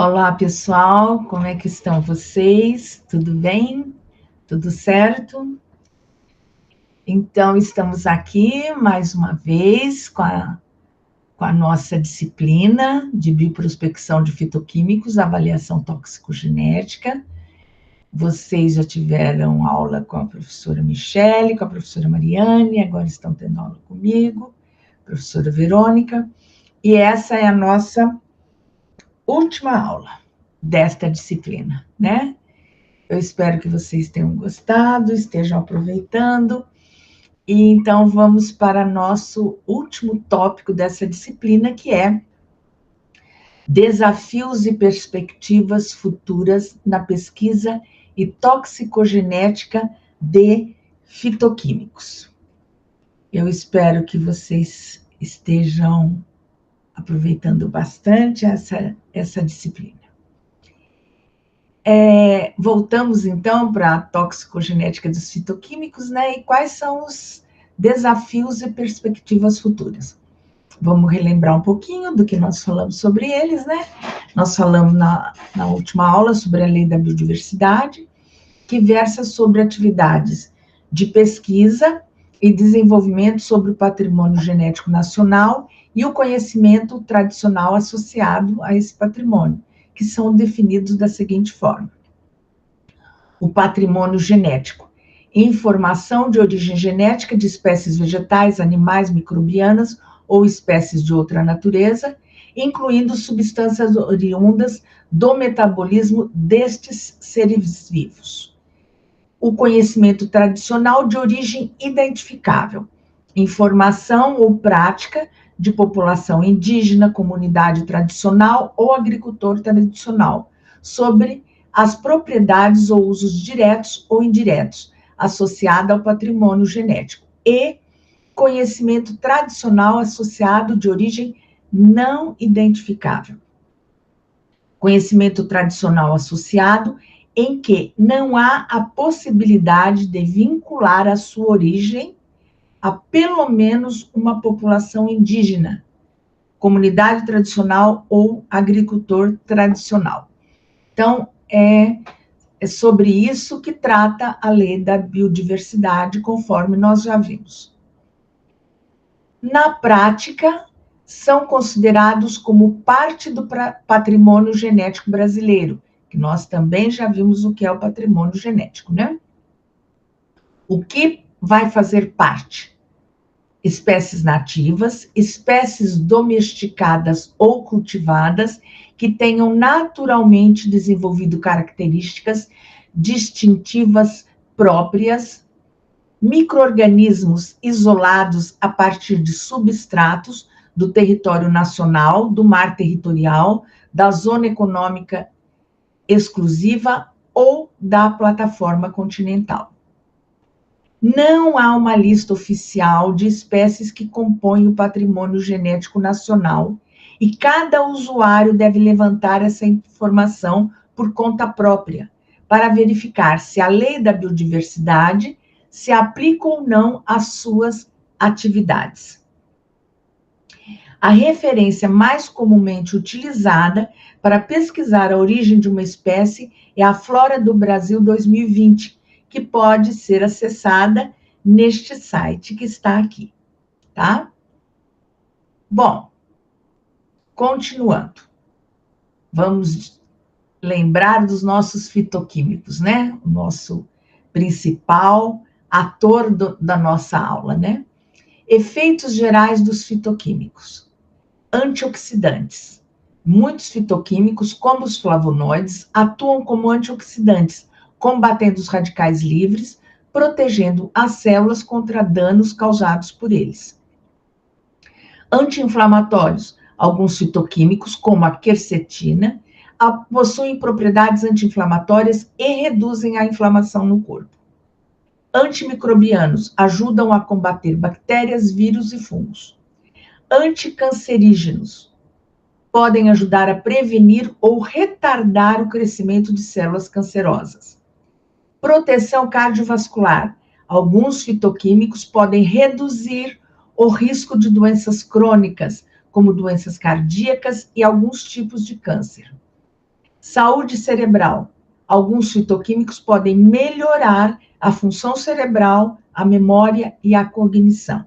Olá, pessoal, como é que estão vocês? Tudo bem? Tudo certo? Então, estamos aqui mais uma vez com a nossa disciplina de bioprospecção de fitoquímicos, avaliação toxicogenética. Vocês já tiveram aula com a professora Michele, com a professora Mariane, agora estão tendo aula comigo, professora Verônica, e essa é a nossa última aula desta disciplina, né? Eu espero que vocês tenham gostado, estejam aproveitando. E então vamos para nosso último tópico dessa disciplina, que é desafios e perspectivas futuras na pesquisa e toxicogenética de fitoquímicos. Eu espero que vocês estejam aproveitando bastante essa disciplina. Voltamos, então, para a toxicogenética dos fitoquímicos, né? E quais são os desafios e perspectivas futuras? Vamos relembrar um pouquinho do que nós falamos sobre eles, né? Nós falamos na última aula sobre a lei da biodiversidade, que versa sobre atividades de pesquisa e desenvolvimento sobre o patrimônio genético nacional e o conhecimento tradicional associado a esse patrimônio, que são definidos da seguinte forma: o patrimônio genético, informação de origem genética de espécies vegetais, animais, microbianas ou espécies de outra natureza, incluindo substâncias oriundas do metabolismo destes seres vivos. O conhecimento tradicional de origem identificável, informação ou prática de população indígena, comunidade tradicional ou agricultor tradicional, sobre as propriedades ou usos diretos ou indiretos associados ao patrimônio genético, e conhecimento tradicional associado de origem não identificável. Conhecimento tradicional associado em que não há a possibilidade de vincular a sua origem a pelo menos uma população indígena, comunidade tradicional ou agricultor tradicional. Então, é sobre isso que trata a lei da biodiversidade, conforme nós já vimos. Na prática, são considerados como parte do patrimônio genético brasileiro, que nós também já vimos o que é o patrimônio genético, né? O que vai fazer parte? Espécies nativas, espécies domesticadas ou cultivadas que tenham naturalmente desenvolvido características distintivas próprias, micro-organismos isolados a partir de substratos do território nacional, do mar territorial, da zona econômica exclusiva ou da plataforma continental. Não há uma lista oficial de espécies que compõem o patrimônio genético nacional e cada usuário deve levantar essa informação por conta própria para verificar se a lei da biodiversidade se aplica ou não às suas atividades. A referência mais comumente utilizada para pesquisar a origem de uma espécie é a Flora do Brasil 2020, que pode ser acessada neste site que está aqui, tá? Bom, continuando. Vamos lembrar dos nossos fitoquímicos, né? O nosso principal ator da nossa aula, né? Efeitos gerais dos fitoquímicos. Antioxidantes. Muitos fitoquímicos, como os flavonoides, atuam como antioxidantes, combatendo os radicais livres, protegendo as células contra danos causados por eles. Anti-inflamatórios. Alguns fitoquímicos, como a quercetina, possuem propriedades anti-inflamatórias e reduzem a inflamação no corpo. Antimicrobianos ajudam a combater bactérias, vírus e fungos. Anticancerígenos podem ajudar a prevenir ou retardar o crescimento de células cancerosas. Proteção cardiovascular. Alguns fitoquímicos podem reduzir o risco de doenças crônicas, como doenças cardíacas e alguns tipos de câncer. Saúde cerebral. Alguns fitoquímicos podem melhorar a função cerebral, a memória e a cognição.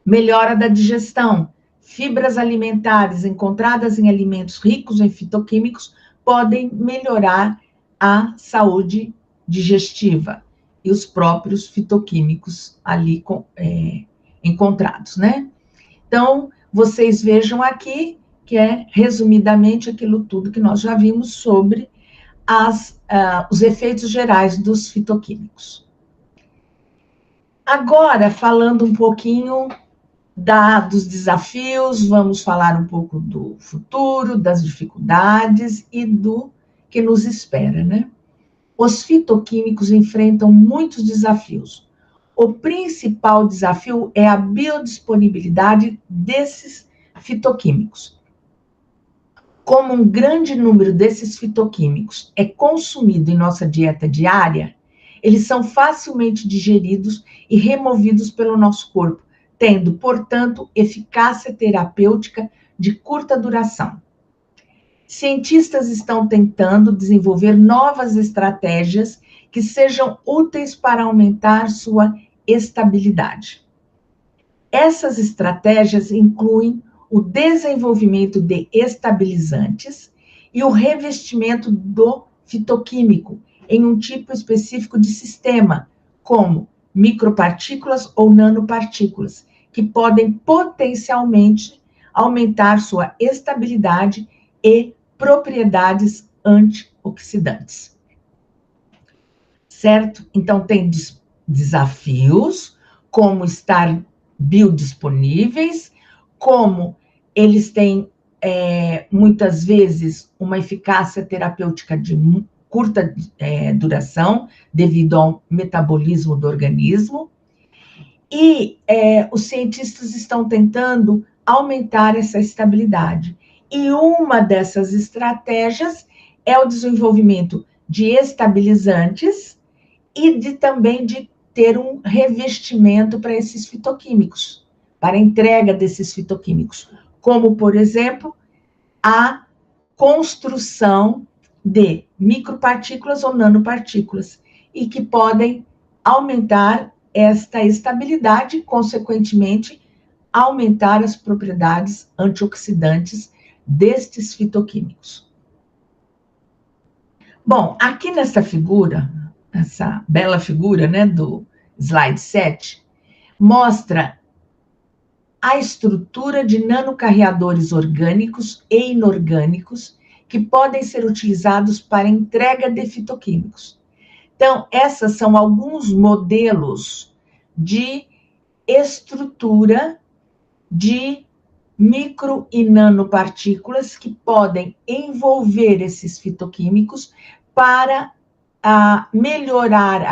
Melhora da digestão. Fibras alimentares encontradas em alimentos ricos em fitoquímicos podem melhorar a saúde digestiva e os próprios fitoquímicos ali encontrados, né? Então, vocês vejam aqui que é, resumidamente, aquilo tudo que nós já vimos sobre os efeitos gerais dos fitoquímicos. Agora, falando um pouquinho dos desafios, vamos falar um pouco do futuro, das dificuldades e do que nos espera, né? Os fitoquímicos enfrentam muitos desafios. O principal desafio é a biodisponibilidade desses fitoquímicos. Como um grande número desses fitoquímicos é consumido em nossa dieta diária, eles são facilmente digeridos e removidos pelo nosso corpo, tendo, portanto, eficácia terapêutica de curta duração. Cientistas estão tentando desenvolver novas estratégias que sejam úteis para aumentar sua estabilidade. Essas estratégias incluem o desenvolvimento de estabilizantes e o revestimento do fitoquímico em um tipo específico de sistema, como micropartículas ou nanopartículas, que podem potencialmente aumentar sua estabilidade e propriedades antioxidantes. Certo? Então, tem desafios, como estar biodisponíveis, como eles têm, muitas vezes, uma eficácia terapêutica de curta duração, devido ao metabolismo do organismo, e os cientistas estão tentando aumentar essa estabilidade. E uma dessas estratégias é o desenvolvimento de estabilizantes e também de ter um revestimento para esses fitoquímicos, para a entrega desses fitoquímicos, como, por exemplo, a construção de micropartículas ou nanopartículas, e que podem aumentar esta estabilidade, consequentemente, aumentar as propriedades antioxidantes destes fitoquímicos. Bom, aqui nessa figura, essa bela figura, né, do slide 7, mostra a estrutura de nanocarreadores orgânicos e inorgânicos que podem ser utilizados para entrega de fitoquímicos. Então, essas são alguns modelos de estrutura de micro e nanopartículas que podem envolver esses fitoquímicos para melhorar,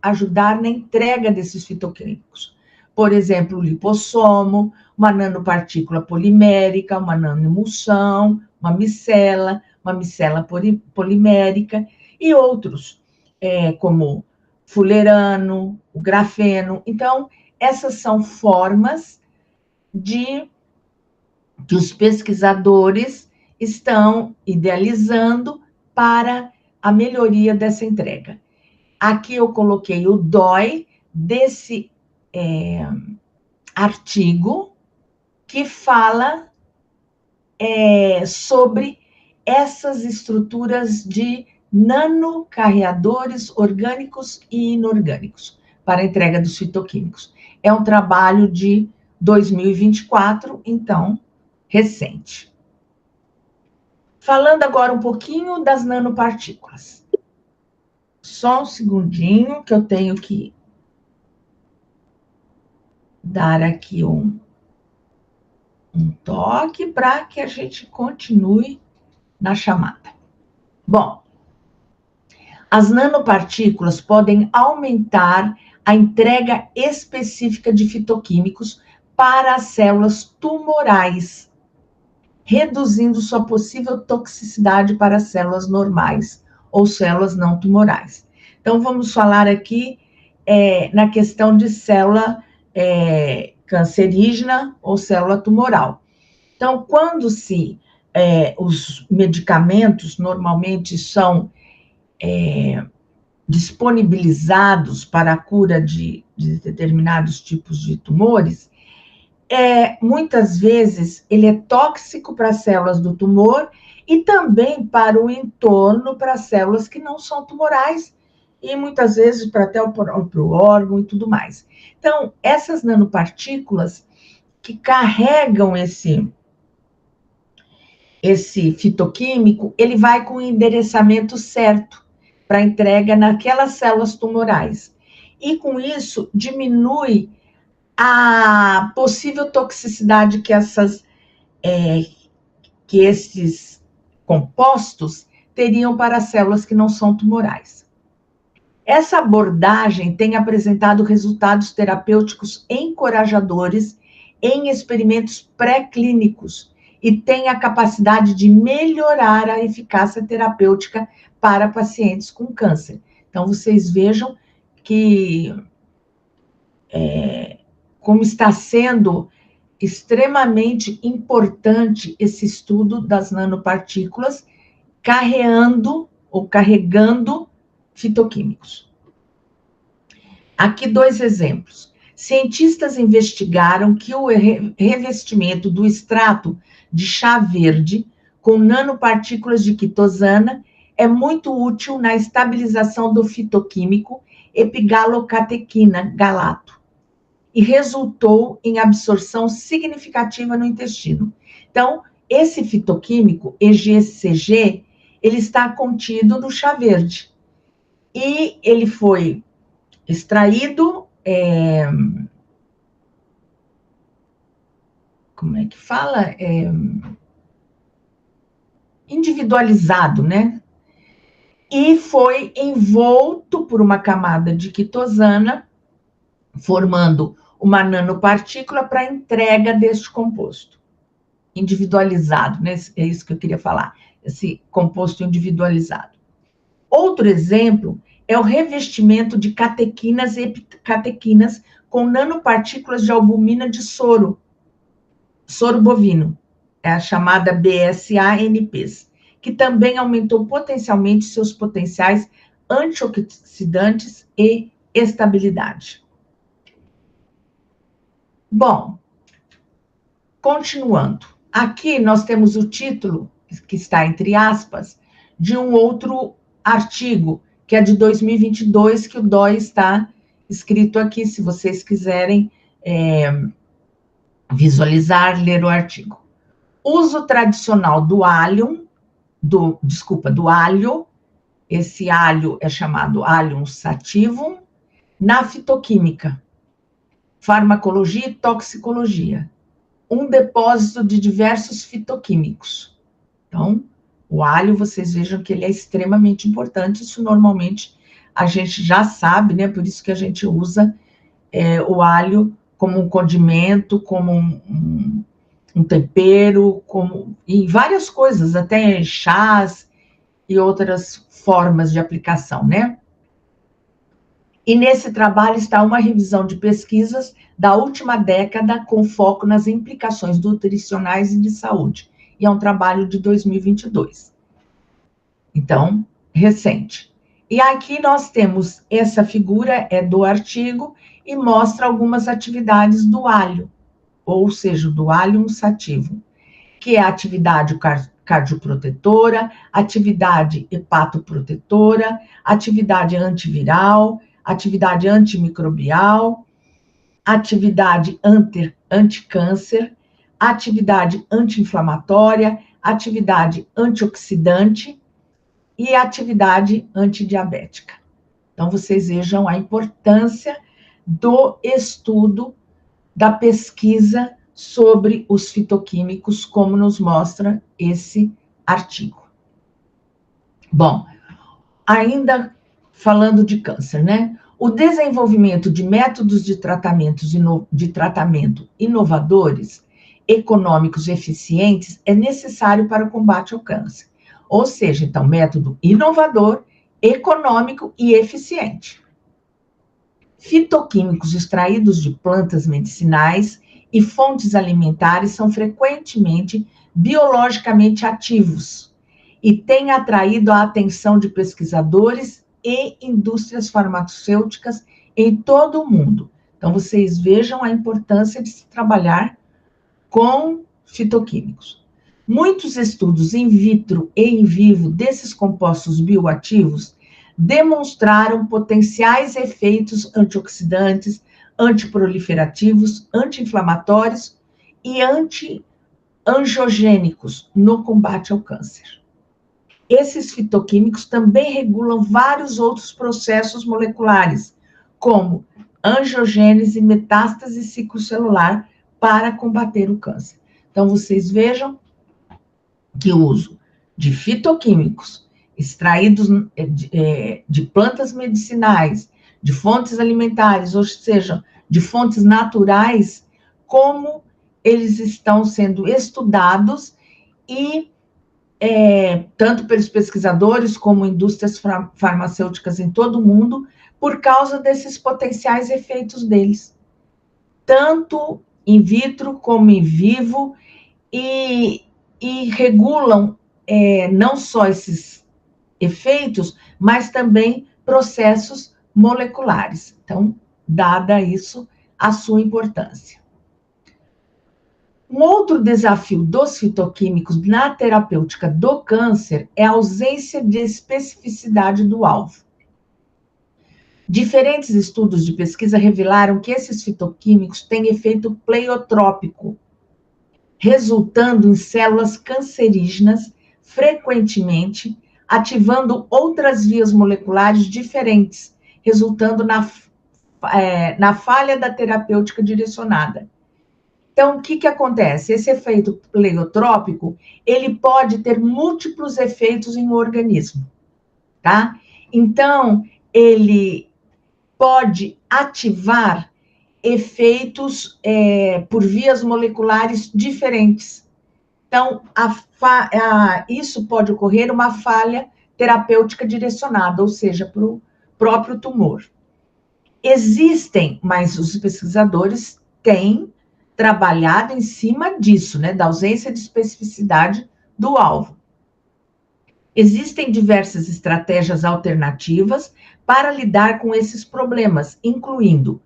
ajudar na entrega desses fitoquímicos. Por exemplo, o lipossomo, uma nanopartícula polimérica, uma nanoemulsão, uma micela polimérica e outros, como fulerano, o grafeno. Então, essas são formas que os pesquisadores estão idealizando para a melhoria dessa entrega. Aqui eu coloquei o DOI desse artigo que fala sobre essas estruturas de nanocarreadores orgânicos e inorgânicos para a entrega dos fitoquímicos. É um trabalho de 2024, então, recente. Falando agora um pouquinho das nanopartículas. Só um segundinho que eu tenho que dar aqui um toque para que a gente continue na chamada. Bom, as nanopartículas podem aumentar a entrega específica de fitoquímicos para as células tumorais, reduzindo sua possível toxicidade para as células normais ou células não tumorais. Então, vamos falar aqui na questão de célula cancerígena ou célula tumoral. Então, quando se os medicamentos normalmente são disponibilizados para a cura de determinados tipos de tumores, muitas vezes ele é tóxico para as células do tumor e também para o entorno, para as células que não são tumorais, e muitas vezes para até o próprio órgão e tudo mais. Então, essas nanopartículas que carregam esse fitoquímico, ele vai com o endereçamento certo para entrega naquelas células tumorais. E com isso, diminui a possível toxicidade que esses compostos teriam para células que não são tumorais. Essa abordagem tem apresentado resultados terapêuticos encorajadores em experimentos pré-clínicos e tem a capacidade de melhorar a eficácia terapêutica para pacientes com câncer. Então, vocês vejam que como está sendo extremamente importante esse estudo das nanopartículas carregando fitoquímicos. Aqui 2 exemplos. Cientistas investigaram que o revestimento do extrato de chá verde com nanopartículas de quitosana é muito útil na estabilização do fitoquímico epigalocatequina galato e resultou em absorção significativa no intestino. Então, esse fitoquímico, EGCG, ele está contido no chá verde. E ele foi extraído, como é que fala? Individualizado, né? E foi envolto por uma camada de quitosana, formando uma nanopartícula para entrega deste composto. Individualizado, né? É isso que eu queria falar, esse composto individualizado. Outro exemplo é o revestimento de catequinas e epicatequinas com nanopartículas de albumina de soro bovino, é a chamada BSA-NPs, que também aumentou potencialmente seus potenciais antioxidantes e estabilidade. Bom, continuando. Aqui nós temos o título, que está entre aspas, de um outro artigo, que é de 2022, que o DOI está escrito aqui, se vocês quiserem visualizar, ler o artigo. Uso tradicional do alho, esse alho é chamado Allium sativum, na fitoquímica, farmacologia e toxicologia, um depósito de diversos fitoquímicos. Então, o alho, vocês vejam que ele é extremamente importante, isso normalmente a gente já sabe, né? Por isso que a gente usa o alho como um condimento, como um tempero, e várias coisas, até chás e outras formas de aplicação, né? E nesse trabalho está uma revisão de pesquisas da última década com foco nas implicações nutricionais e de saúde. E é um trabalho de 2022. Então, recente. E aqui nós temos essa figura, do artigo, e mostra algumas atividades do alho, ou seja, do Allium sativum, que é a atividade cardioprotetora, atividade hepatoprotetora, atividade antiviral, atividade antimicrobial, atividade anticâncer, atividade anti-inflamatória, atividade antioxidante e atividade antidiabética. Então, vocês vejam a importância do estudo, da pesquisa sobre os fitoquímicos, como nos mostra esse artigo. Bom, ainda falando de câncer, né? O desenvolvimento de métodos de tratamento inovadores, econômicos e eficientes é necessário para o combate ao câncer. Ou seja, então, método inovador, econômico e eficiente. Fitoquímicos extraídos de plantas medicinais e fontes alimentares são frequentemente biologicamente ativos e tem atraído a atenção de pesquisadores e indústrias farmacêuticas em todo o mundo. Então, vocês vejam a importância de se trabalhar com fitoquímicos. Muitos estudos in vitro e in vivo desses compostos bioativos demonstraram potenciais efeitos antioxidantes, antiproliferativos, anti-inflamatórios e anti-angiogênicos no combate ao câncer. Esses fitoquímicos também regulam vários outros processos moleculares, como angiogênese, metástase ciclocelular, para combater o câncer. Então, vocês vejam que o uso de fitoquímicos extraídos de plantas medicinais, de fontes alimentares, ou seja, de fontes naturais, como eles estão sendo estudados e tanto pelos pesquisadores como indústrias farmacêuticas em todo o mundo, por causa desses potenciais efeitos deles, tanto in vitro como in vivo, e regulam não só esses efeitos, mas também processos moleculares. Então, dada isso, a sua importância. Um outro desafio dos fitoquímicos na terapêutica do câncer é a ausência de especificidade do alvo. Diferentes estudos de pesquisa revelaram que esses fitoquímicos têm efeito pleiotrópico, resultando em células cancerígenas, frequentemente ativando outras vias moleculares diferentes, resultando na falha da terapêutica direcionada. Então, o que acontece? Esse efeito pleiotrópico, ele pode ter múltiplos efeitos em um organismo, tá? Então, ele pode ativar efeitos por vias moleculares diferentes. Então, isso pode ocorrer uma falha terapêutica direcionada, ou seja, para o próprio tumor. Existem, mas os pesquisadores têm trabalhado em cima disso, né, da ausência de especificidade do alvo. Existem diversas estratégias alternativas para lidar com esses problemas, incluindo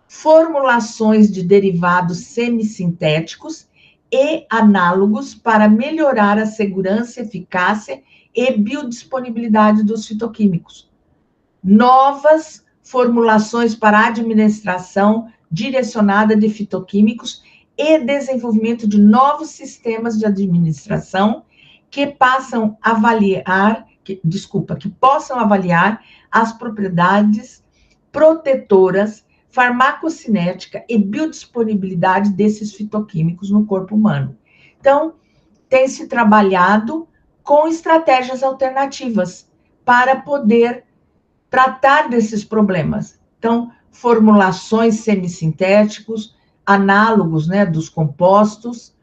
formulações de derivados semissintéticos e análogos para melhorar a segurança, eficácia e biodisponibilidade dos fitoquímicos. Novas formulações para administração direcionada de fitoquímicos e desenvolvimento de novos sistemas de administração que possam avaliar as propriedades protetoras, farmacocinética e biodisponibilidade desses fitoquímicos no corpo humano. Então, tem se trabalhado com estratégias alternativas para poder tratar desses problemas. Então, formulações semissintéticos, análogos, né, dos compostos,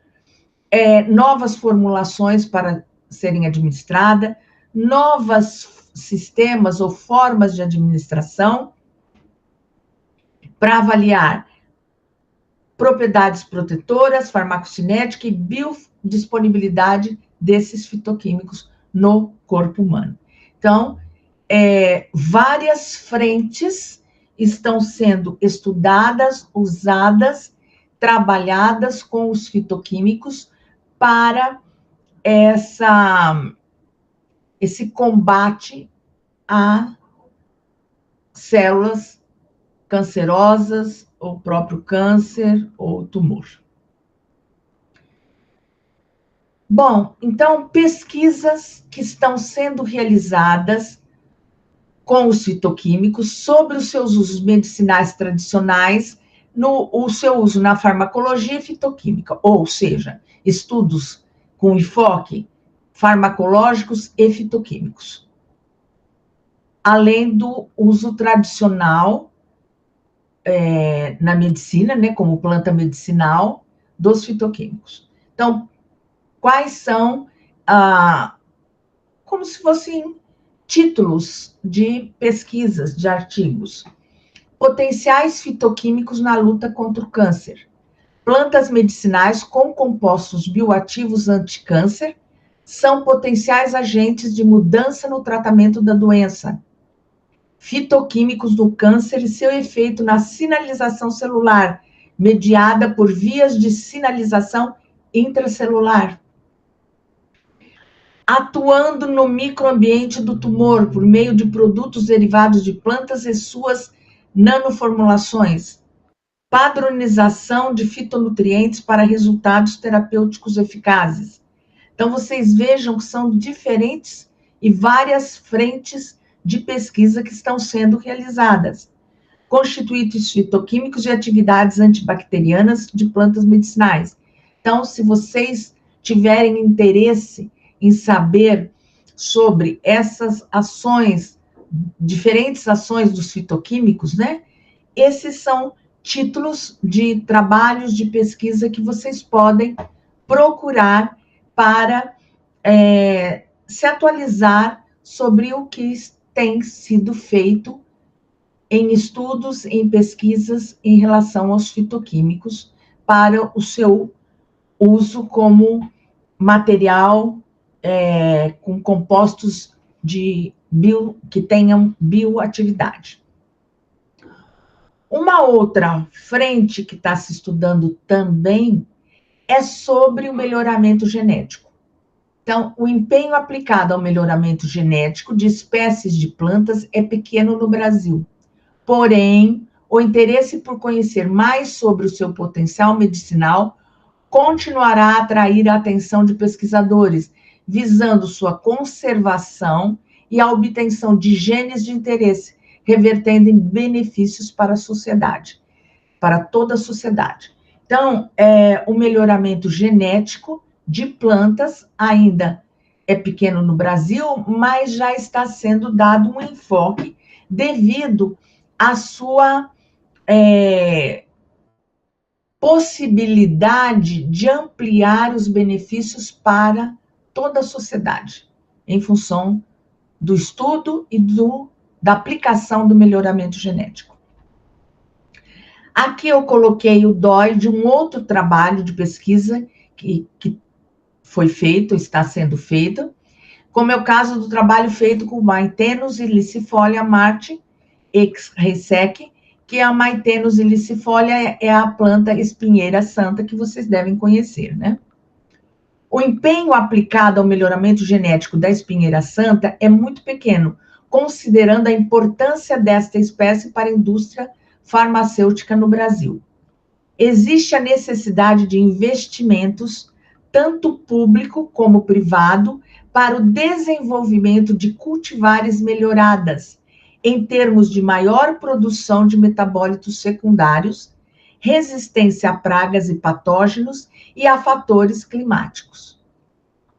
novas formulações para serem administradas, novos sistemas ou formas de administração para avaliar propriedades protetoras, farmacocinética e biodisponibilidade desses fitoquímicos no corpo humano. Então, várias frentes estão sendo estudadas, usadas, trabalhadas com os fitoquímicos para esse combate a células cancerosas, ou próprio câncer, ou tumor. Bom, então, pesquisas que estão sendo realizadas com os fitoquímicos sobre os seus usos medicinais tradicionais, o seu uso na farmacologia fitoquímica, ou seja, estudos com enfoque farmacológicos e fitoquímicos, além do uso tradicional na medicina, né, como planta medicinal, dos fitoquímicos. Então, quais são, como se fossem títulos de pesquisas, de artigos. Potenciais fitoquímicos na luta contra o câncer. Plantas medicinais com compostos bioativos anticâncer são potenciais agentes de mudança no tratamento da doença. Fitoquímicos do câncer e seu efeito na sinalização celular, mediada por vias de sinalização intracelular. Atuando no microambiente do tumor por meio de produtos derivados de plantas e suas nanoformulações. Padronização de fitonutrientes para resultados terapêuticos eficazes. Então, vocês vejam que são diferentes e várias frentes de pesquisa que estão sendo realizadas. Constituintes fitoquímicos e atividades antibacterianas de plantas medicinais. Então, se vocês tiverem interesse em saber sobre essas ações, diferentes ações dos fitoquímicos, né? Esses são títulos de trabalhos de pesquisa que vocês podem procurar para se atualizar sobre o que tem sido feito em estudos, em pesquisas em relação aos fitoquímicos para o seu uso como material com compostos que tenham bioatividade. Uma outra frente que está se estudando também é sobre o melhoramento genético. Então, o empenho aplicado ao melhoramento genético de espécies de plantas é pequeno no Brasil. Porém, o interesse por conhecer mais sobre o seu potencial medicinal continuará a atrair a atenção de pesquisadores, visando sua conservação e a obtenção de genes de interesse, revertendo em benefícios para a sociedade, para toda a sociedade. Então, o melhoramento genético de plantas ainda é pequeno no Brasil, mas já está sendo dado um enfoque devido à sua possibilidade de ampliar os benefícios para toda a sociedade, em função do estudo e da aplicação do melhoramento genético. Aqui eu coloquei o DOI de um outro trabalho de pesquisa que foi feito, está sendo feito, como é o caso do trabalho feito com Maithenus ilicifolia Marti ex Reisseck, que a Maithenus ilicifolia é a planta espinheira santa que vocês devem conhecer, né? O empenho aplicado ao melhoramento genético da espinheira santa é muito pequeno, considerando a importância desta espécie para a indústria farmacêutica no Brasil. Existe a necessidade de investimentos, tanto público como privado, para o desenvolvimento de cultivares melhoradas, em termos de maior produção de metabólitos secundários, resistência a pragas e patógenos e a fatores climáticos.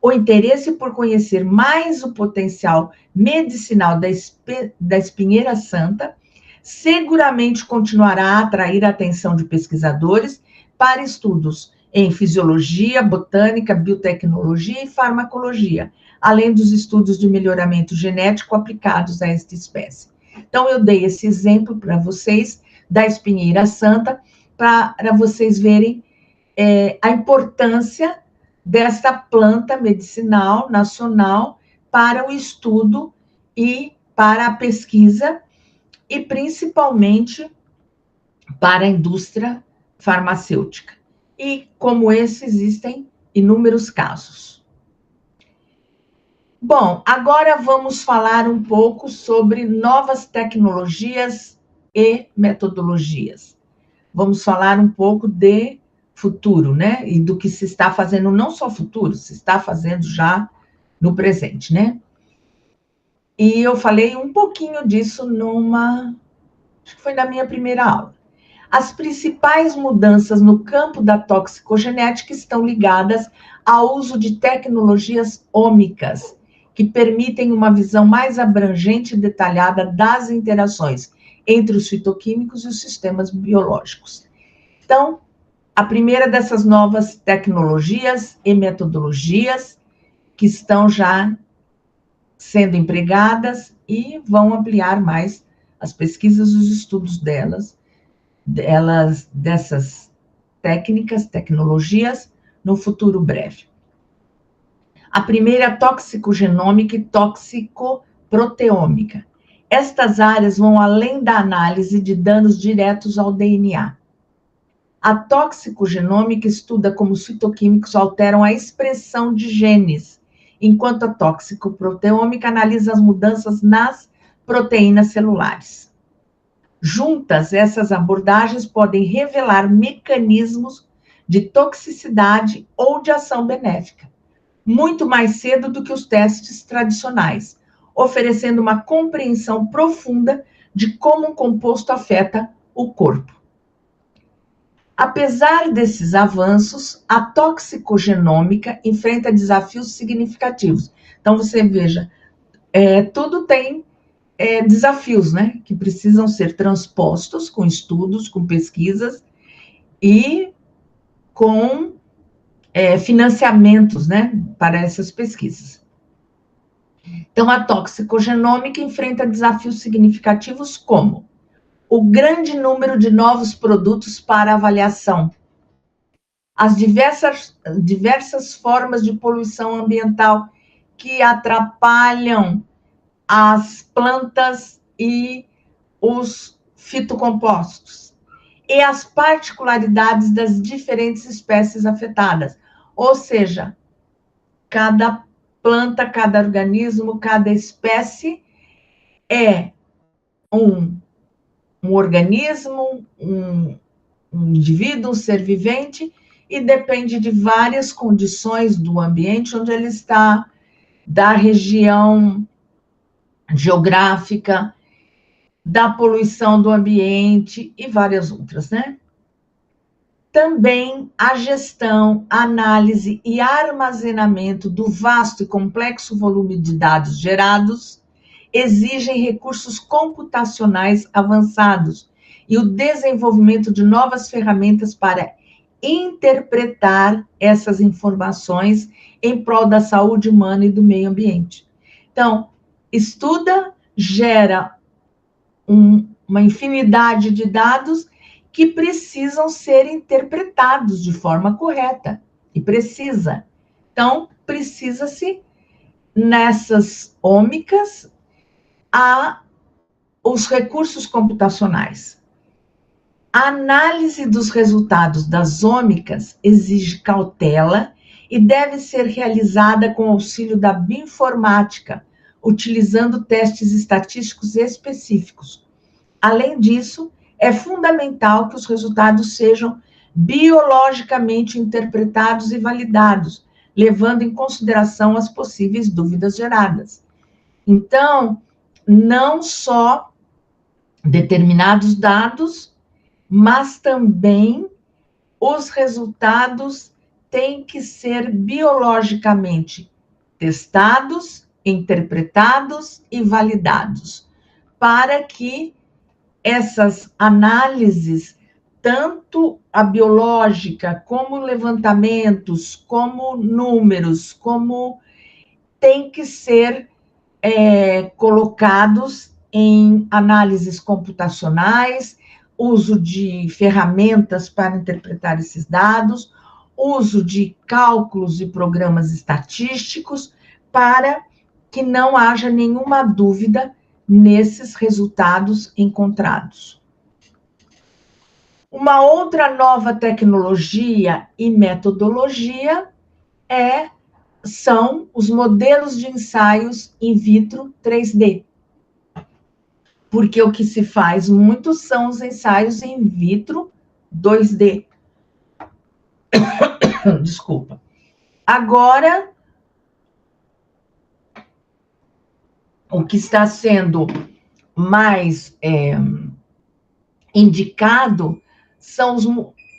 O interesse por conhecer mais o potencial medicinal da espinheira santa seguramente continuará a atrair a atenção de pesquisadores para estudos em fisiologia, botânica, biotecnologia e farmacologia, além dos estudos de melhoramento genético aplicados a esta espécie. Então, eu dei esse exemplo para vocês da espinheira santa, para vocês verem a importância dessa planta medicinal nacional para o estudo e para a pesquisa, e principalmente para a indústria farmacêutica. E, como esse, existem inúmeros casos. Bom, agora vamos falar um pouco sobre novas tecnologias e metodologias. Vamos falar um pouco de futuro, né? E do que se está fazendo, não só futuro, se está fazendo já no presente, né? E eu falei um pouquinho disso acho que foi na minha primeira aula. As principais mudanças no campo da toxicogenética estão ligadas ao uso de tecnologias ômicas, que permitem uma visão mais abrangente e detalhada das interações entre os fitoquímicos e os sistemas biológicos. Então, a primeira dessas novas tecnologias e metodologias que estão já sendo empregadas e vão ampliar mais as pesquisas e os estudos dessas técnicas, tecnologias, no futuro breve. A primeira é toxicogenômica e toxicoproteômica. Estas áreas vão além da análise de danos diretos ao DNA. A toxicogenômica estuda como os fitoquímicos alteram a expressão de genes, enquanto a toxicoproteômica analisa as mudanças nas proteínas celulares. Juntas, essas abordagens podem revelar mecanismos de toxicidade ou de ação benéfica, muito mais cedo do que os testes tradicionais, oferecendo uma compreensão profunda de como um composto afeta o corpo. Apesar desses avanços, a toxicogenômica enfrenta desafios significativos. Então, você veja, tudo tem desafios, né, que precisam ser transpostos com estudos, com pesquisas e com financiamentos, né, para essas pesquisas. Então, a toxicogenômica enfrenta desafios significativos como o grande número de novos produtos para avaliação, as diversas formas de poluição ambiental que atrapalham as plantas e os fitocompostos, e as particularidades das diferentes espécies afetadas, ou seja, cada planta, cada organismo, cada espécie é um organismo, um indivíduo, um ser vivente, e depende de várias condições do ambiente onde ele está, da região geográfica, da poluição do ambiente e várias outras, né? Também a gestão, análise e armazenamento do vasto e complexo volume de dados gerados exigem recursos computacionais avançados e o desenvolvimento de novas ferramentas para interpretar essas informações em prol da saúde humana e do meio ambiente. Então, estuda, gera uma infinidade de dados que precisam ser interpretados de forma correta e precisa. Então, precisa-se, nessas ômicas, os recursos computacionais. A análise dos resultados das ômicas exige cautela e deve ser realizada com auxílio da bioinformática, utilizando testes estatísticos específicos. Além disso, é fundamental que os resultados sejam biologicamente interpretados e validados, levando em consideração as possíveis dúvidas geradas. Então, não só determinados dados, mas também os resultados têm que ser biologicamente testados, interpretados e validados, para que essas análises, tanto a biológica, como levantamentos, como números, como tem que ser colocados em análises computacionais, uso de ferramentas para interpretar esses dados, uso de cálculos e programas estatísticos, para que não haja nenhuma dúvida nesses resultados encontrados. Uma outra nova tecnologia e metodologia são os modelos de ensaios in vitro 3D. Porque o que se faz muito são os ensaios in vitro 2D. Desculpa. Agora, o que está sendo mais indicado são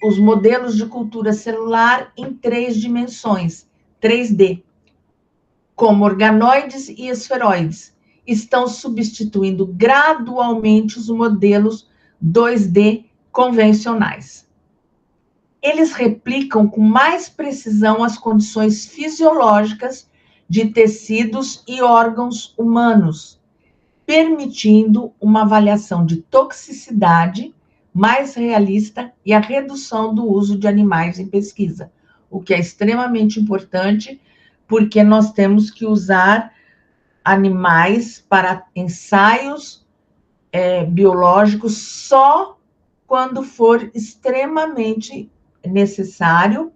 os modelos de cultura celular em 3 dimensões, 3D, como organoides e esferoides, estão substituindo gradualmente os modelos 2D convencionais. Eles replicam com mais precisão as condições fisiológicas de tecidos e órgãos humanos, permitindo uma avaliação de toxicidade mais realista e a redução do uso de animais em pesquisa, o que é extremamente importante, porque nós temos que usar animais para ensaios biológicos só quando for extremamente necessário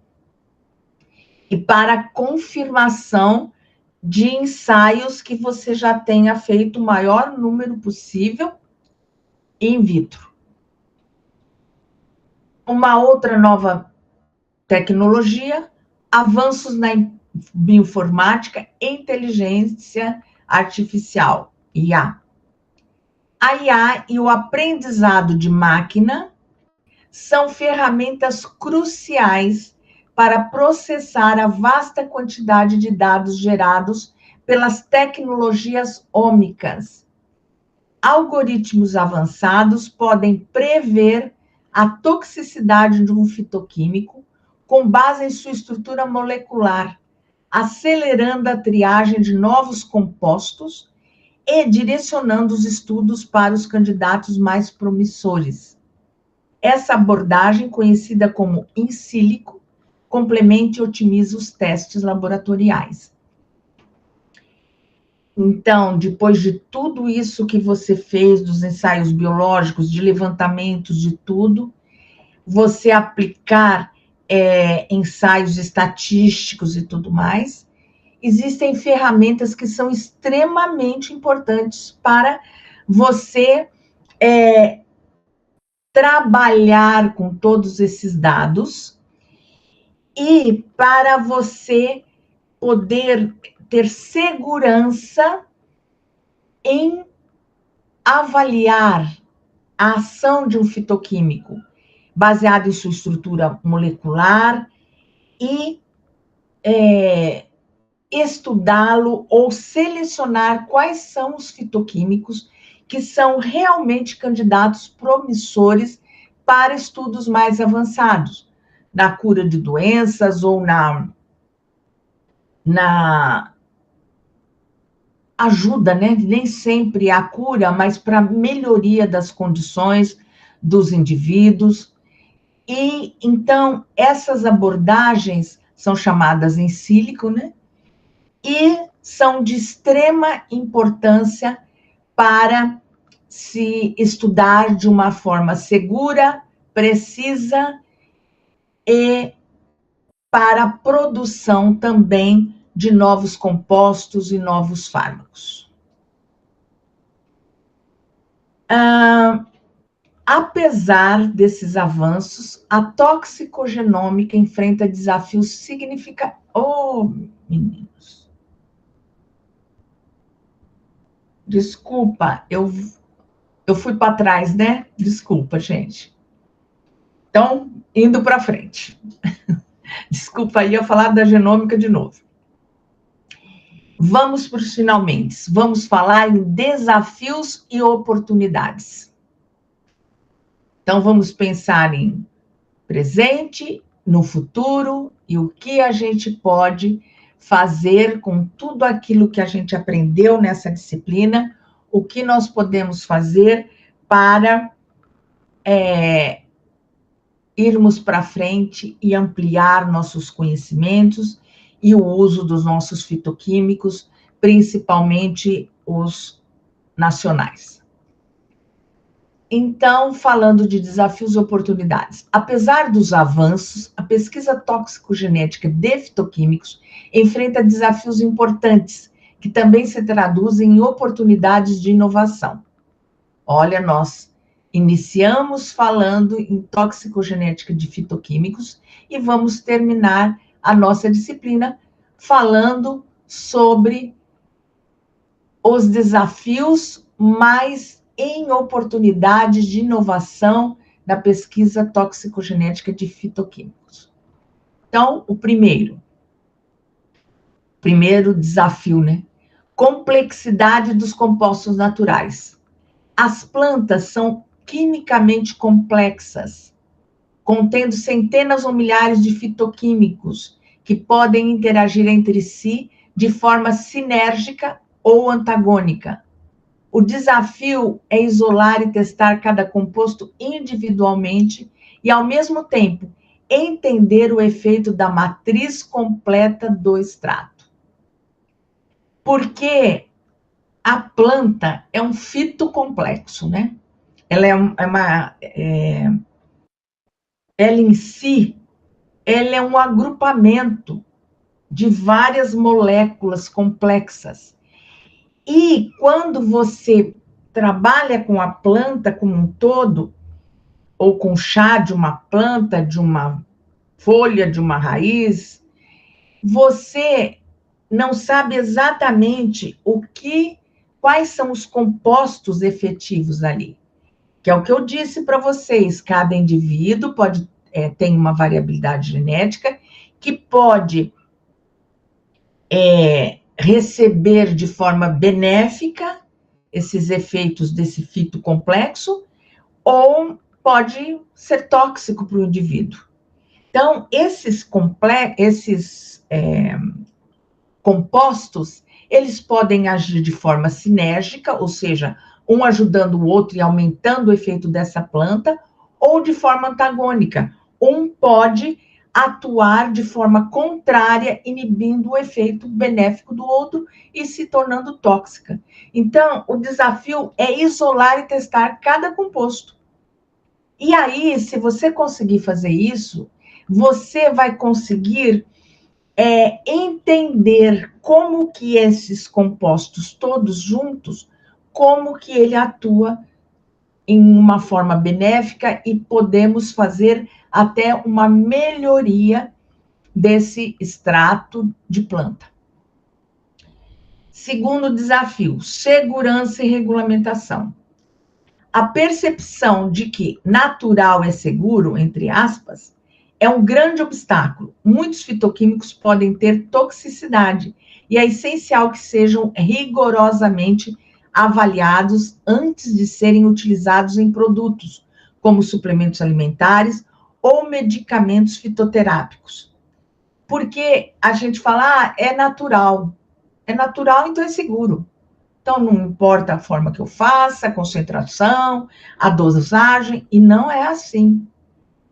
e para confirmação de ensaios que você já tenha feito o maior número possível in vitro. Uma outra nova tecnologia, avanços na bioinformática e inteligência artificial, IA. A IA e o aprendizado de máquina são ferramentas cruciais para processar a vasta quantidade de dados gerados pelas tecnologias ômicas. Algoritmos avançados podem prever a toxicidade de um fitoquímico com base em sua estrutura molecular, acelerando a triagem de novos compostos e direcionando os estudos para os candidatos mais promissores. Essa abordagem, conhecida como in silico, complementa e otimiza os testes laboratoriais. Então, depois de tudo isso que você fez, dos ensaios biológicos, de levantamentos, de tudo, você aplicar ensaios estatísticos e tudo mais, existem ferramentas que são extremamente importantes para você trabalhar com todos esses dados e para você poder ter segurança em avaliar a ação de um fitoquímico baseado em sua estrutura molecular e estudá-lo ou selecionar quais são os fitoquímicos que são realmente candidatos promissores para estudos mais avançados, na cura de doenças ou na ajuda, né? Nem sempre a cura, mas para melhoria das condições dos indivíduos. E, então, essas abordagens são chamadas in silico, né? E são de extrema importância para se estudar de uma forma segura, precisa e para a produção também de novos compostos e novos fármacos. Apesar desses avanços, a toxicogenômica enfrenta desafios significativos. Oh, meninos. Desculpa, eu fui para trás, né? Desculpa, gente. Então, indo para frente. Desculpa aí eu falar da genômica de novo. Vamos para os finalmente. Vamos falar em desafios e oportunidades. Então, vamos pensar em presente, no futuro e o que a gente pode fazer com tudo aquilo que a gente aprendeu nessa disciplina, o que nós podemos fazer para irmos para frente e ampliar nossos conhecimentos e o uso dos nossos fitoquímicos, principalmente os nacionais. Então, falando de desafios e oportunidades, apesar dos avanços, a pesquisa tóxico-genética de fitoquímicos enfrenta desafios importantes, que também se traduzem em oportunidades de inovação. Olha, nós iniciamos falando em toxicogenética de fitoquímicos e vamos terminar a nossa disciplina falando sobre os desafios, mas em oportunidades de inovação da pesquisa toxicogenética de fitoquímicos. Então, o primeiro desafio, né? Complexidade dos compostos naturais. As plantas são quimicamente complexas, contendo centenas ou milhares de fitoquímicos que podem interagir entre si de forma sinérgica ou antagônica. O desafio é isolar e testar cada composto individualmente e, ao mesmo tempo, entender o efeito da matriz completa do extrato. Porque a planta é um fitocomplexo, né? Ela ela em si, ela é um agrupamento de várias moléculas complexas. E quando você trabalha com a planta como um todo, ou com chá de uma planta, de uma folha, de uma raiz, você não sabe exatamente quais são os compostos efetivos ali. Que é o que eu disse para vocês, cada indivíduo tem uma variabilidade genética que pode receber de forma benéfica esses efeitos desse fitocomplexo, ou pode ser tóxico para o indivíduo. Então, esses compostos, eles podem agir de forma sinérgica, ou seja, um ajudando o outro e aumentando o efeito dessa planta, ou de forma antagônica. Um pode atuar de forma contrária, inibindo o efeito benéfico do outro e se tornando tóxica. Então, o desafio é isolar e testar cada composto. E aí, se você conseguir fazer isso, você vai conseguir entender como que esses compostos todos juntos, como que ele atua em uma forma benéfica e podemos fazer até uma melhoria desse extrato de planta. Segundo desafio, segurança e regulamentação. A percepção de que natural é seguro, entre aspas, é um grande obstáculo. Muitos fitoquímicos podem ter toxicidade e é essencial que sejam rigorosamente avaliados antes de serem utilizados em produtos, como suplementos alimentares ou medicamentos fitoterápicos. Porque a gente fala, é natural. É natural, então é seguro. Então, não importa a forma que eu faça, a concentração, a dosagem, e não é assim.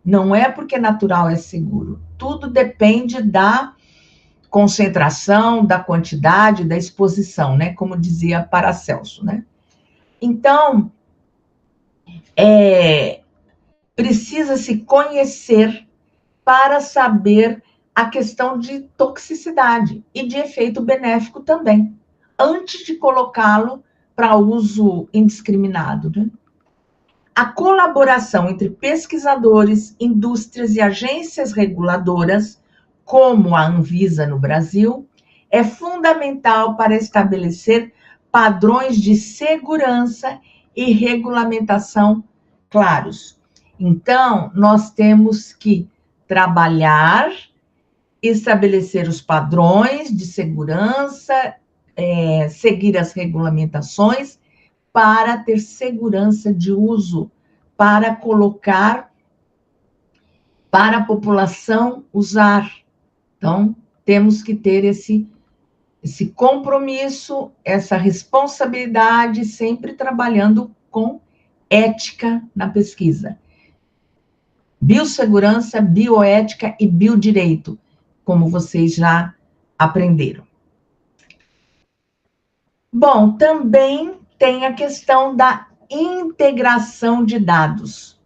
Não é porque natural é seguro. Tudo depende da concentração, da quantidade, da exposição, né? Como dizia Paracelso, né? Então, precisa se conhecer para saber a questão de toxicidade e de efeito benéfico também, antes de colocá-lo para uso indiscriminado, né? A colaboração entre pesquisadores, indústrias e agências reguladoras, como a Anvisa no Brasil, é fundamental para estabelecer padrões de segurança e regulamentação claros. Então, nós temos que trabalhar, estabelecer os padrões de segurança, seguir as regulamentações para ter segurança de uso, para colocar para a população usar. Então, temos que ter esse compromisso, essa responsabilidade, sempre trabalhando com ética na pesquisa. Biossegurança, bioética e biodireito, como vocês já aprenderam. Bom, também tem a questão da integração de dados.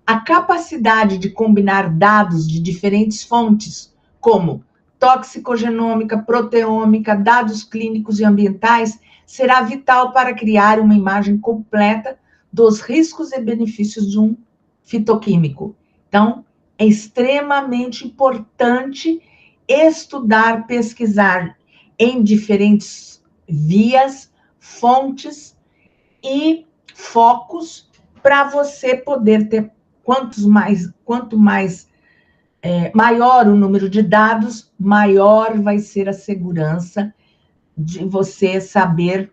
A capacidade de combinar dados de diferentes fontes, como toxicogenômica, proteômica, dados clínicos e ambientais, será vital para criar uma imagem completa dos riscos e benefícios de um fitoquímico. Então, é extremamente importante estudar, pesquisar em diferentes vias, fontes e focos para você poder ter maior o número de dados, maior vai ser a segurança de você saber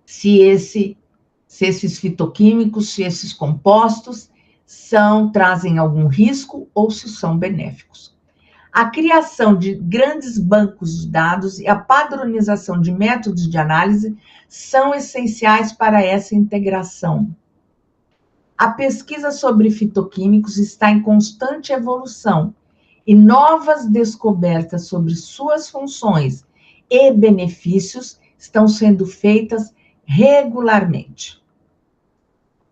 se esses fitoquímicos, se esses compostos trazem algum risco ou se são benéficos. A criação de grandes bancos de dados e a padronização de métodos de análise são essenciais para essa integração. A pesquisa sobre fitoquímicos está em constante evolução e novas descobertas sobre suas funções e benefícios estão sendo feitas regularmente.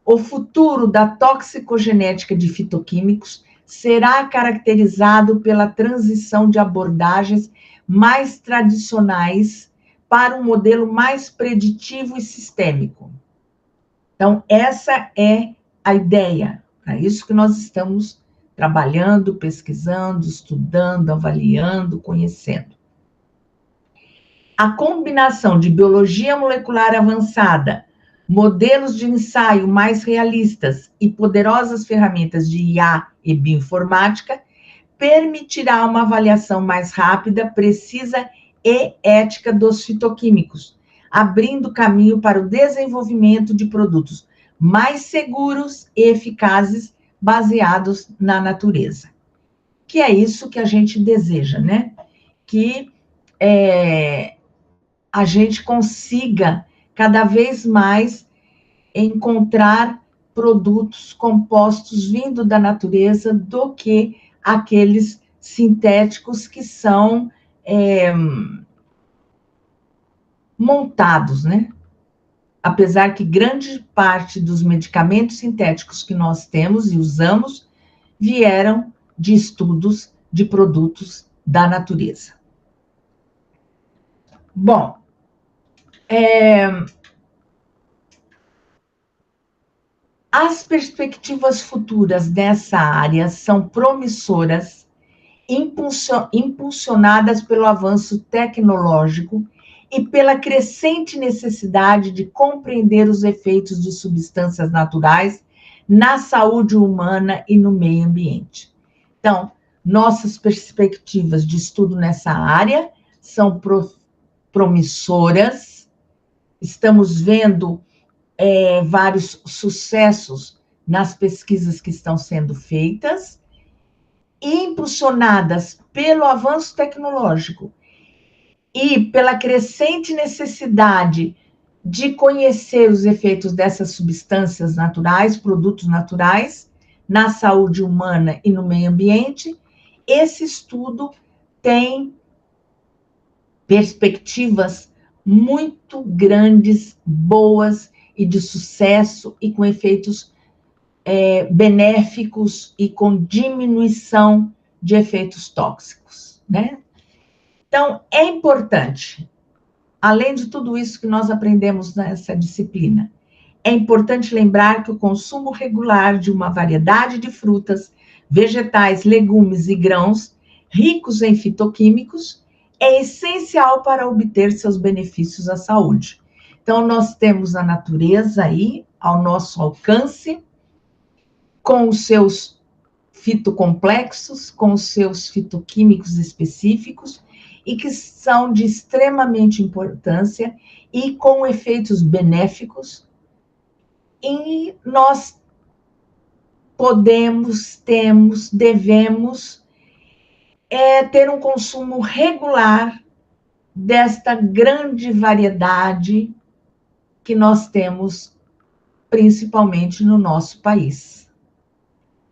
O futuro da toxicogenética de fitoquímicos será caracterizado pela transição de abordagens mais tradicionais para um modelo mais preditivo e sistêmico. Então, essa é a ideia. É isso que nós estamos trabalhando, pesquisando, estudando, avaliando, conhecendo. A combinação de biologia molecular avançada, modelos de ensaio mais realistas e poderosas ferramentas de IA e bioinformática permitirá uma avaliação mais rápida, precisa e ética dos fitoquímicos, abrindo caminho para o desenvolvimento de produtos mais seguros e eficazes, baseados na natureza. Que é isso que a gente deseja, né? Que a gente consiga cada vez mais encontrar produtos compostos vindo da natureza do que aqueles sintéticos que são montados, né? Apesar que grande parte dos medicamentos sintéticos que nós temos e usamos vieram de estudos de produtos da natureza. Bom, as perspectivas futuras dessa área são promissoras, impulsionadas pelo avanço tecnológico e pela crescente necessidade de compreender os efeitos de substâncias naturais na saúde humana e no meio ambiente. Então, nossas perspectivas de estudo nessa área são promissoras, estamos vendo vários sucessos nas pesquisas que estão sendo feitas, impulsionadas pelo avanço tecnológico e pela crescente necessidade de conhecer os efeitos dessas substâncias naturais, produtos naturais, na saúde humana e no meio ambiente. Esse estudo tem perspectivas muito grandes, boas e de sucesso, e com efeitos benéficos e com diminuição de efeitos tóxicos, né? Então, é importante, além de tudo isso que nós aprendemos nessa disciplina, é importante lembrar que o consumo regular de uma variedade de frutas, vegetais, legumes e grãos ricos em fitoquímicos é essencial para obter seus benefícios à saúde. Então, nós temos a natureza aí, ao nosso alcance, com os seus fitocomplexos, com os seus fitoquímicos específicos, e que são de extremamente importância e com efeitos benéficos, e nós devemos ter um consumo regular desta grande variedade que nós temos, principalmente no nosso país,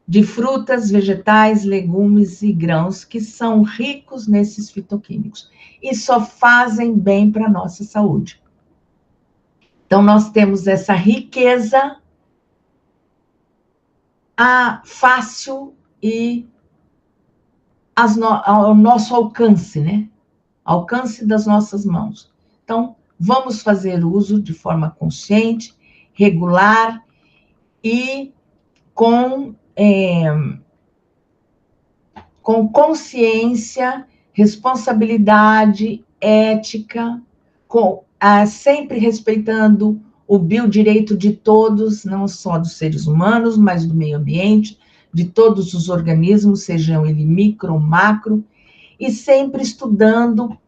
de frutas, vegetais, legumes e grãos que são ricos nesses fitoquímicos e só fazem bem para a nossa saúde. Então, nós temos essa riqueza fácil e ao nosso alcance, né? Alcance das nossas mãos. Então, vamos fazer uso de forma consciente, regular e com consciência, responsabilidade, ética, sempre respeitando o biodireito de todos, não só dos seres humanos, mas do meio ambiente, de todos os organismos, sejam eles micro ou macro, e sempre estudando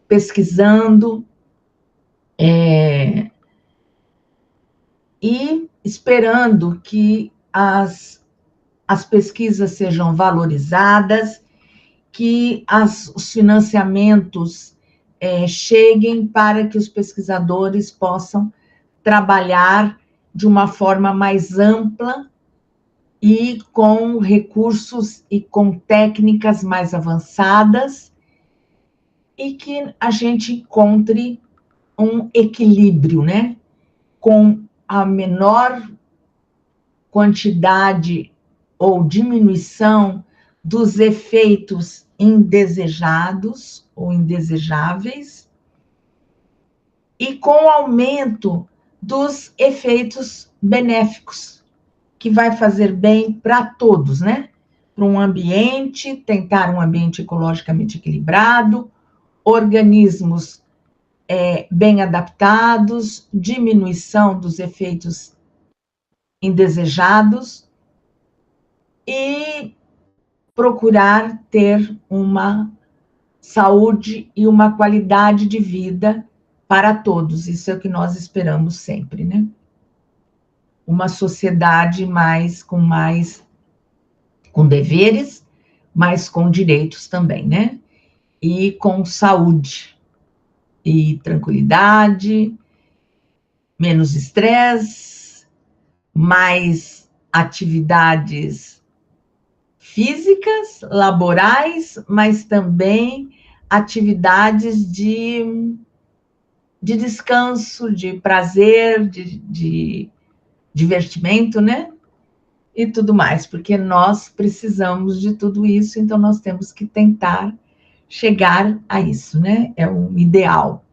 pesquisando, e esperando que as pesquisas sejam valorizadas que os financiamentos cheguem para que os pesquisadores possam trabalhar de uma forma mais ampla e com recursos e com técnicas mais avançadas, e que a gente encontre um equilíbrio, né? Com a menor quantidade ou diminuição dos efeitos indesejados ou indesejáveis, e com o aumento dos efeitos benéficos, que vai fazer bem para todos, né? Para um ambiente, tentar um ambiente ecologicamente equilibrado, organismos bem adaptados, diminuição dos efeitos indesejados e procurar ter uma saúde e uma qualidade de vida para todos. Isso é o que nós esperamos sempre, né? Uma sociedade com deveres, mas com direitos também, né? E com saúde e tranquilidade, menos estresse, mais atividades físicas, laborais, mas também atividades de descanso, de prazer, de divertimento, né? E tudo mais, porque nós precisamos de tudo isso, então nós temos que tentar chegar a isso, né? É um ideal.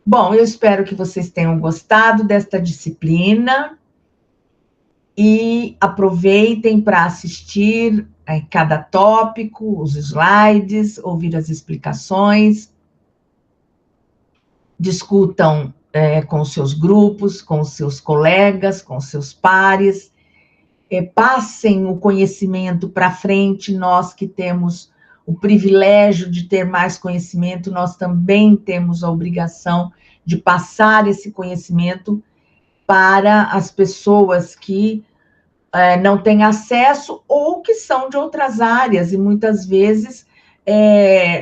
Bom, eu espero que vocês tenham gostado desta disciplina e aproveitem para assistir cada tópico, os slides, ouvir as explicações, discutam com seus grupos, com seus colegas, com seus pares, passem o conhecimento para frente. Nós que temos o privilégio de ter mais conhecimento, nós também temos a obrigação de passar esse conhecimento para as pessoas que não têm acesso ou que são de outras áreas e muitas vezes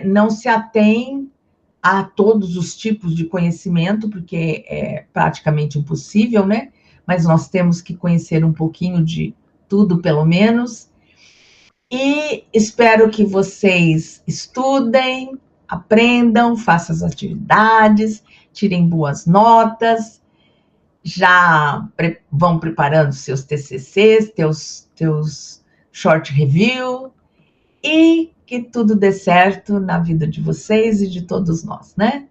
não se atém a todos os tipos de conhecimento, porque é praticamente impossível, né? Mas nós temos que conhecer um pouquinho de tudo, pelo menos. E espero que vocês estudem, aprendam, façam as atividades, tirem boas notas, já vão preparando seus TCCs, teus short review, e que tudo dê certo na vida de vocês e de todos nós, né?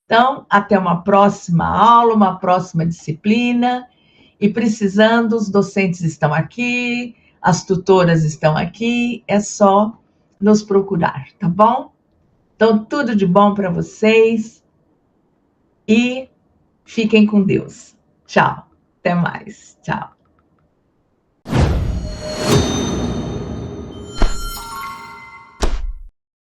Então, até uma próxima aula, uma próxima disciplina, e precisando, os docentes estão aqui, as tutoras estão aqui, é só nos procurar, tá bom? Então, tudo de bom para vocês e fiquem com Deus. Tchau, até mais, tchau.